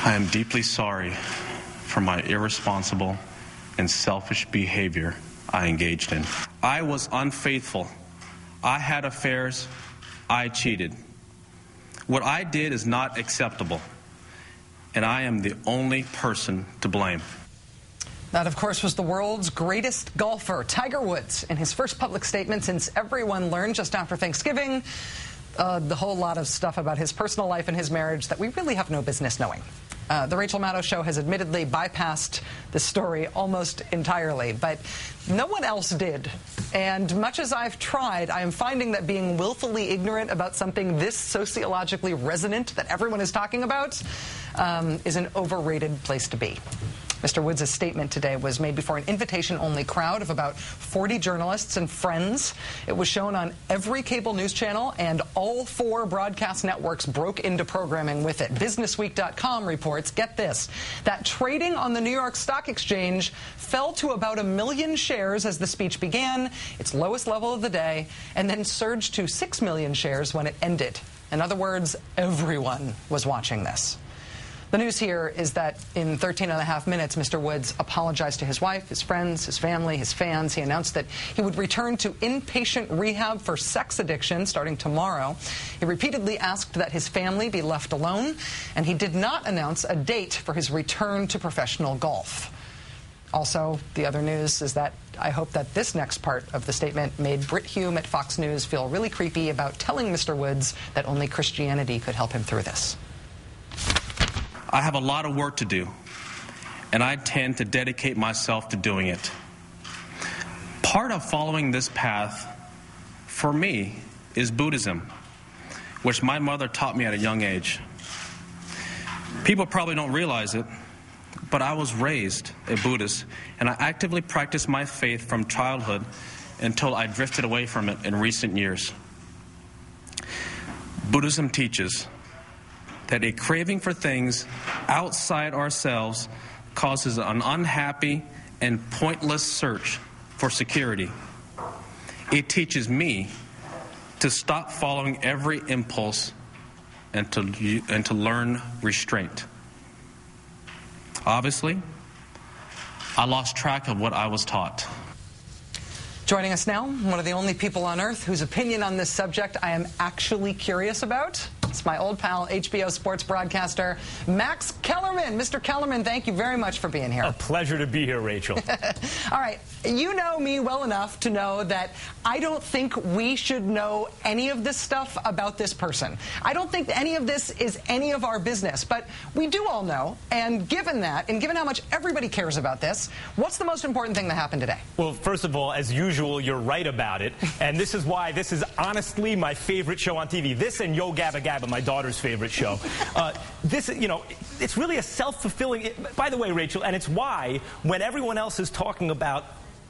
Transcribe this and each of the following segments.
I am deeply sorry for my irresponsible and selfish behavior I engaged in. I was unfaithful. I had affairs. I cheated. What I did is not acceptable, and I am the only person to blame. That, of course, was the world's greatest golfer, Tiger Woods, in his first public statement since everyone learned just after Thanksgiving the whole lot of stuff about his personal life and his marriage that we really have no business knowing. The Rachel Maddow Show has admittedly bypassed this story almost entirely, but no one else did. And much as I've tried, I am finding that being willfully ignorant about something this sociologically resonant that everyone is talking about is an overrated place to be. Mr. Woods' statement today was made before an invitation-only crowd of about 40 journalists and friends. It was shown on every cable news channel, and all 4 broadcast networks broke into programming with it. BusinessWeek.com reports, get this, that trading on the New York Stock Exchange fell to about 1 million shares as the speech began, its lowest level of the day, and then surged to 6 million shares when it ended. In other words, everyone was watching this. The news here is that in 13 and a half minutes, Mr. Woods apologized to his wife, his friends, his family, his fans. He announced that he would return to inpatient rehab for sex addiction starting tomorrow. He repeatedly asked that his family be left alone, and he did not announce a date for his return to professional golf. Also, the other news is that I hope that this next part of the statement made Brit Hume at Fox News feel really creepy about telling Mr. Woods that only Christianity could help him through this. I have a lot of work to do, and I intend to dedicate myself to doing it. Part of following this path, for me, is Buddhism, which my mother taught me at a young age. People probably don't realize it, but I was raised a Buddhist, and I actively practiced my faith from childhood until I drifted away from it in recent years. Buddhism teaches that a craving for things outside ourselves causes an unhappy and pointless search for security. It teaches me to stop following every impulse and to learn restraint. Obviously, I lost track of what I was taught. Joining us now, one of the only people on earth whose opinion on this subject I am actually curious about. It's my old pal, HBO sports broadcaster, Max Kellerman. Mr. Kellerman, thank you very much for being here. A pleasure to be here, Rachel. All right. You know me well enough to know that I don't think we should know any of this stuff about this person. I don't think any of this is any of our business, but we do all know, and given that, and given how much everybody cares about this, what's the most important thing that happened today? Well, first of all, as usual, you're right about it, and this is why this is honestly my favorite show on TV. This and Yo Gabba Gabba, my daughter's favorite show. This, you know, it's really a self-fulfilling, by the way, Rachel, and it's why when everyone else is talking about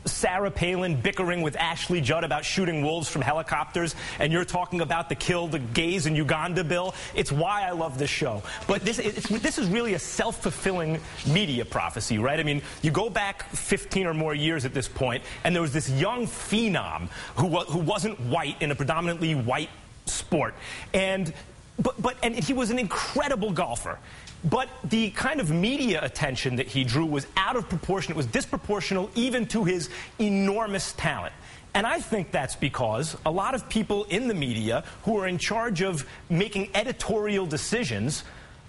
Sarah Palin bickering with Ashley Judd about shooting wolves from helicopters, and you're talking about the kill the gays in Uganda bill. It's why I love this show. But this is really a self-fulfilling media prophecy, right? I mean, you go back 15 or more years at this point, and there was this young phenom who wasn't white in a predominantly white sport, and he was an incredible golfer. But the kind of media attention that he drew was out of proportion. It was disproportional even to his enormous talent. And I think that's because a lot of people in the media who are in charge of making editorial decisions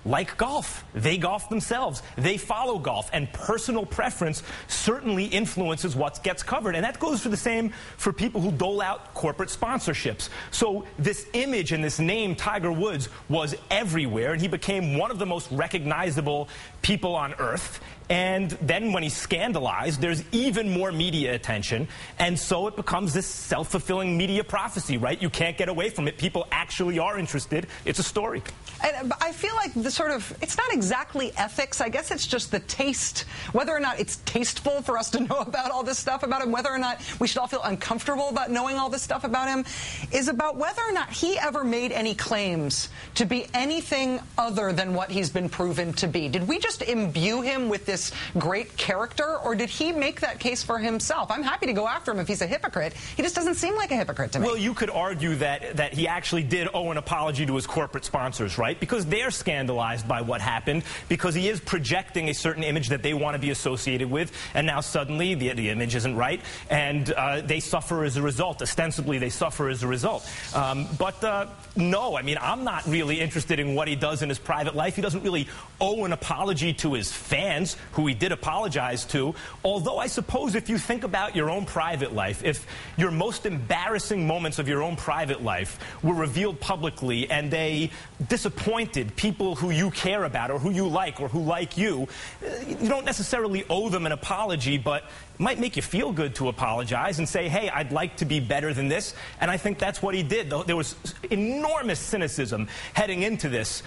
like golf. They golf themselves. They follow golf. And personal preference certainly influences what gets covered. And that goes for the same for people who dole out corporate sponsorships. So this image and this name, Tiger Woods, was everywhere. And he became one of the most recognizable people on earth. And then when he's scandalized, there's even more media attention. And so it becomes this self-fulfilling media prophecy, right? You can't get away from it. People actually are interested. It's a story. And I feel like the sort of, it's not exactly ethics. I guess it's just the taste, whether or not it's tasteful for us to know about all this stuff about him, whether or not we should all feel uncomfortable about knowing all this stuff about him, is about whether or not he ever made any claims to be anything other than what he's been proven to be. Did we just imbue him with this great character, or did he make that case for himself? I'm happy to go after him if he's a hypocrite. He just doesn't seem like a hypocrite to me. Well, you could argue that he actually did owe an apology to his corporate sponsors, right? right, because they're scandalized by what happened, because he is projecting a certain image that they want to be associated with, and now suddenly the image isn't right, and they suffer as a result. Ostensibly, they suffer as a result. No, I mean, I'm not really interested in what he does in his private life. He doesn't really owe an apology to his fans, who he did apologize to, although I suppose if you think about your own private life, if your most embarrassing moments of your own private life were revealed publicly and they disappointed people who you care about or who you like or who like you, you don't necessarily owe them an apology, but it might make you feel good to apologize and say, hey, I'd like to be better than this. And I think that's what he did. There was enormous cynicism heading into this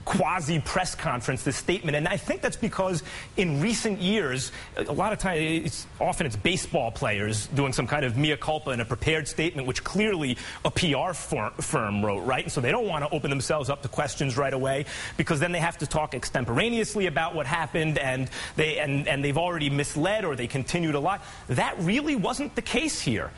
quasi-press conference, this statement. And I think that's because in recent years, a lot of times, often it's baseball players doing some kind of mea culpa in a prepared statement, which clearly a PR firm wrote, right? And so they don't want to open themselves up to questions right away, because then they have to talk extemporaneously about what happened, and they've already misled or they continue to lie. That really wasn't the case here.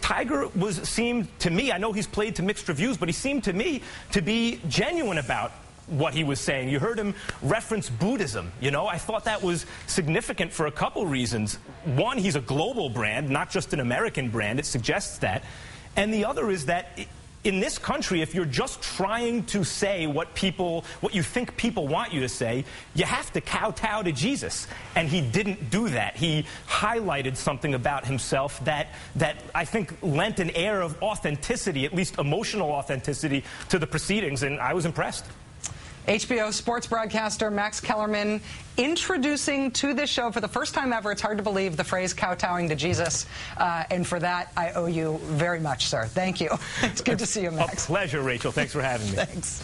Tiger seemed to me, I know he's played to mixed reviews, but he seemed to me to be genuine about what he was saying. You heard him reference Buddhism. You know, I thought that was significant for a couple reasons. One, he's a global brand, not just an American brand. It suggests that. And the other is that in this country, if you're just trying to say what you think people want you to say, you have to kowtow to Jesus. And he didn't do that. He highlighted something about himself that I think lent an air of authenticity, at least emotional authenticity, to the proceedings, and I was impressed. HBO sports broadcaster Max Kellerman introducing to this show for the first time ever, it's hard to believe, the phrase kowtowing to Jesus. And for that, I owe you very much, sir. Thank you. It's good to see you, Max. A pleasure, Rachel. Thanks for having me. Thanks.